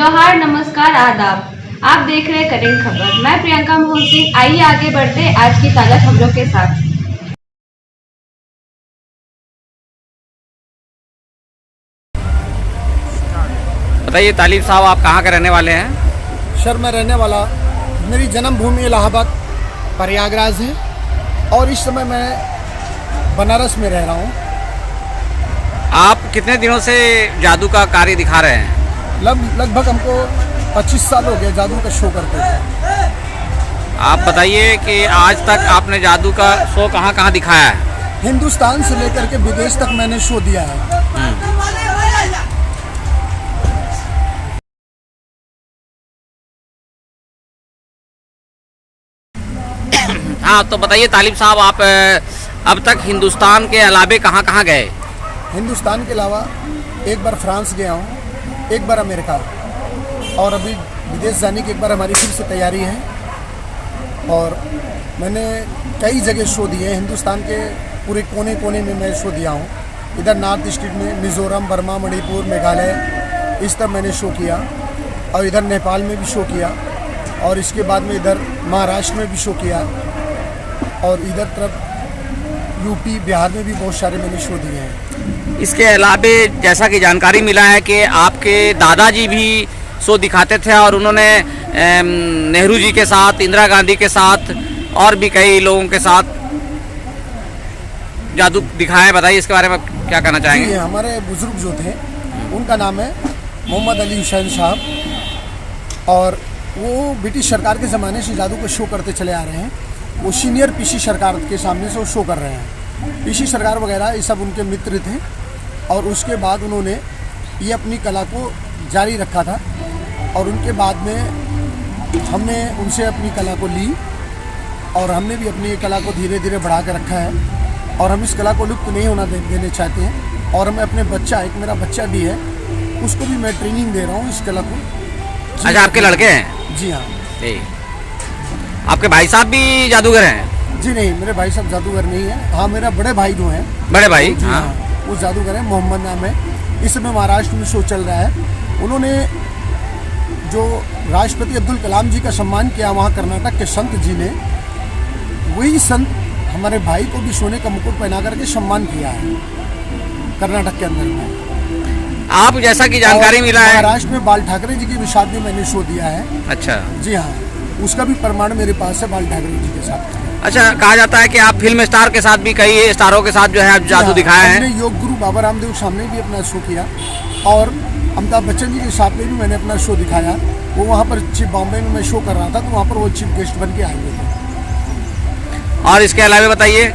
जोहार, नमस्कार, आदाब। आप देख रहे करेंट खबर। मैं प्रियंका मोहन सिंह। आइए आगे बढ़ते आज की ताज़ा खबरों के साथ। बताइए तालिब साहब, आप कहाँ के रहने वाले हैं? सर, मैं रहने वाला, मेरी जन्मभूमि इलाहाबाद प्रयागराज है और इस समय मैं बनारस में रह रहा हूँ। आप कितने दिनों से जादू का कार्य दिखा रहे हैं? लगभग हमको 25 साल हो गए जादू का शो करते थे। आप बताइए कि आज तक आपने जादू का शो कहाँ कहाँ दिखाया है? हिंदुस्तान से लेकर के विदेश तक मैंने शो दिया है। हाँ, तो बताइए तालिब साहब, आप अब तक हिंदुस्तान के अलावे कहाँ कहाँ गए? हिंदुस्तान के अलावा एक बार फ्रांस गया हूँ, एक बार अमेरिका, और अभी विदेश जाने की एक बार हमारी फिर से तैयारी है। और मैंने कई जगह शो दिए हैं। हिंदुस्तान के पूरे कोने कोने में मैं शो दिया हूँ। इधर नॉर्थ ईस्ट में मिज़ोरम, बर्मा, मणिपुर, मेघालय, इस तरह मैंने शो किया। और इधर नेपाल में भी शो किया, और इसके बाद में इधर महाराष्ट्र में भी शो किया, और इधर तरफ यूपी, बिहार में भी बहुत सारे मैंने शो दिए हैं। इसके अलावे जैसा कि जानकारी मिला है कि आपके दादाजी भी शो दिखाते थे और उन्होंने नेहरू जी के साथ, इंदिरा गांधी के साथ और भी कई लोगों के साथ जादू दिखाया। बताइए इसके बारे में क्या कहना चाहेंगे? हमारे बुजुर्ग जो थे उनका नाम है मोहम्मद अली हुसैन साहब, और वो ब्रिटिश सरकार के ज़माने से जादू का शो करते चले आ रहे हैं। वो सीनियर पीसी सरकार के सामने से वो शो कर रहे हैं। पीसी सरकार वगैरह ये सब उनके मित्र थे, और उसके बाद उन्होंने ये अपनी कला को जारी रखा था। और उनके बाद में हमने उनसे अपनी कला को ली, और हमने भी अपनी कला को धीरे धीरे बढ़ा कर रखा है, और हम इस कला को लुप्त नहीं होना देने चाहते हैं। और मैं अपने बच्चा, एक मेरा बच्चा भी है, उसको भी मैं ट्रेनिंग दे रहा हूँ इस कला को। अच्छा, आपके लड़के हैं? जी हाँ। आपके भाई साहब भी जादूगर हैं? जी नहीं, मेरे भाई साहब जादूगर नहीं है। हाँ, मेरा बड़े भाई जो हैं, बड़े भाई, हाँ, वो जादूगर है। मोहम्मद नाम है। इस समय महाराष्ट्र में शो चल रहा है। उन्होंने जो राष्ट्रपति अब्दुल कलाम जी का सम्मान किया वहाँ कर्नाटक के संत जी ने, वही संत हमारे भाई को भी सोने का मुकुट पहना करके सम्मान किया है कर्नाटक के अंदर में। आप जैसा कि जानकारी मिला है, महाराष्ट्र में बाल ठाकरे जी की भी शादी में मैंने शो दिया है। अच्छा। जी हाँ, उसका भी प्रमाण मेरे पास है बाल ठाकरे जी के साथ। अच्छा, कहा जाता है कि आप फिल्म स्टार के साथ भी, कई स्टारों के साथ जो है आप जादू दिखाए हैं। मैंने योग गुरु बाबा रामदेव सामने भी अपना शो किया, और अमिताभ बच्चन जी के साथ में भी मैंने अपना शो दिखाया। वो वहाँ पर चीफ बॉम्बे में मैं शो कर रहा था, तो वहाँ पर वो चीफ गेस्ट बन के आए हुए थे। और इसके अलावा बताइए,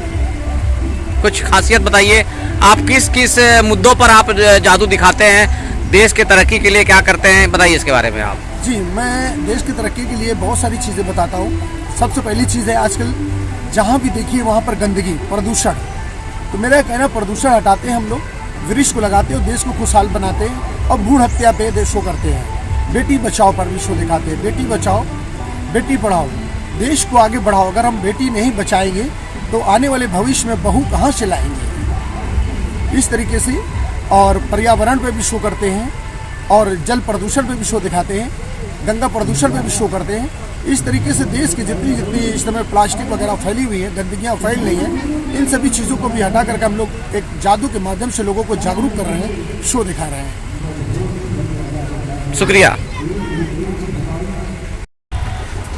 कुछ खासियत बताइए, आप किस किस मुद्दों पर आप जादू दिखाते हैं? देश के तरक्की के लिए क्या करते हैं, बताइए इसके बारे में आप। जी, मैं देश की तरक्की के लिए बहुत सारी चीज़ें बताता हूँ। सबसे पहली चीज़ है, आजकल जहाँ भी देखिए वहाँ पर गंदगी, प्रदूषण। तो मेरा कहना, प्रदूषण हटाते हैं हम लोग, वृक्ष को लगाते हैं और देश को खुशहाल बनाते हैं। और भ्रूण हत्या पे शो करते हैं। बेटी बचाओ पर भी शो दिखाते हैं। बेटी बचाओ, बेटी पढ़ाओ, देश को आगे बढ़ाओ। अगर हम बेटी नहीं बचाएंगे तो आने वाले भविष्य में बहू कहाँ से लाएंगे, इस तरीके से। और पर्यावरण पे भी शो करते हैं, और जल प्रदूषण पे भी शो दिखाते हैं, गंगा प्रदूषण पे भी शो करते हैं। इस तरीके से देश की जितनी जितनी इस समय प्लास्टिक वगैरह फैली हुई है, गंदगियाँ फैल रही हैं, इन सभी चीज़ों को भी हटा करके हम लोग एक जादू के माध्यम से लोगों को जागरूक कर रहे हैं, शो दिखा रहे हैं। शुक्रिया।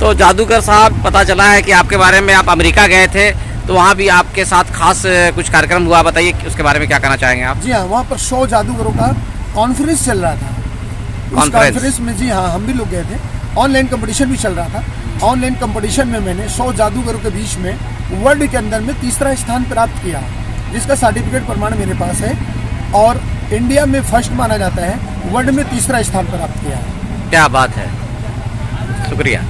तो जादूगर साहब, पता चला है कि आपके बारे में आप अमेरिका गए थे, तो वहाँ भी आपके साथ खास कुछ कार्यक्रम हुआ। बताइए उसके बारे में क्या कहना चाहेंगे आप? जी हाँ, वहाँ पर 100 जादूगरों का कॉन्फ्रेंस चल रहा था। उस कॉन्फ्रेंस में, जी हाँ, हम भी लोग गए थे। ऑनलाइन कंपटीशन भी चल रहा था। ऑनलाइन कंपटीशन में मैंने 100 जादूगरों के बीच में वर्ल्ड के अंदर में तीसरा स्थान प्राप्त किया, जिसका सर्टिफिकेट प्रमाण मेरे पास है। और इंडिया में फर्स्ट माना जाता है, वर्ल्ड में तीसरा स्थान प्राप्त किया है। क्या बात है, शुक्रिया।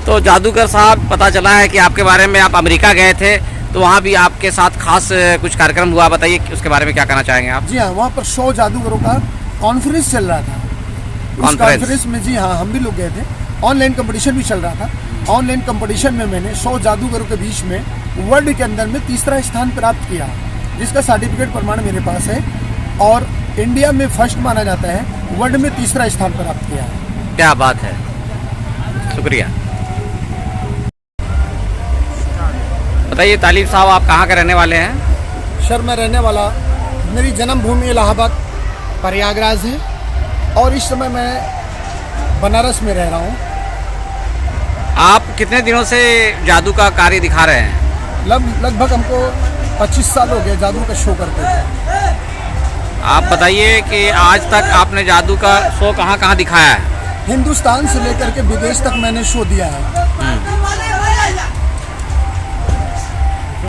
तो जादूगर साहब, पता चला है कि आपके बारे में आप अमेरिका गए थे, तो वहाँ भी आपके साथ खास कुछ कार्यक्रम हुआ। बताइए उसके बारे में क्या कहना चाहेंगे आप? जी हाँ, वहाँ पर 100 जादूगरों का कॉन्फ्रेंस चल रहा था। उस कॉन्फ्रेंस में, जी हाँ, हम भी लोग गए थे। ऑनलाइन कंपटीशन भी चल रहा था। ऑनलाइन कंपटीशन में मैंने 100 जादूगरों के बीच में वर्ल्ड के अंदर में तीसरा स्थान प्राप्त किया, जिसका सर्टिफिकेट प्रमाण मेरे पास है। और इंडिया में फर्स्ट माना जाता है, वर्ल्ड में तीसरा स्थान प्राप्त किया है। क्या बात है, शुक्रिया। बताइए तालिब साहब, आप कहाँ के रहने वाले हैं? सर मैं रहने वाला, मेरी जन्मभूमि इलाहाबाद प्रयागराज है और इस समय मैं बनारस में रह रहा हूँ। आप कितने दिनों से जादू का कार्य दिखा रहे हैं? लगभग हमको 25 साल हो गए जादू का शो करते हुए। आप बताइए कि आज तक आपने जादू का शो कहाँ कहाँ दिखाया है? हिंदुस्तान से लेकर के विदेश तक मैंने शो दिया है।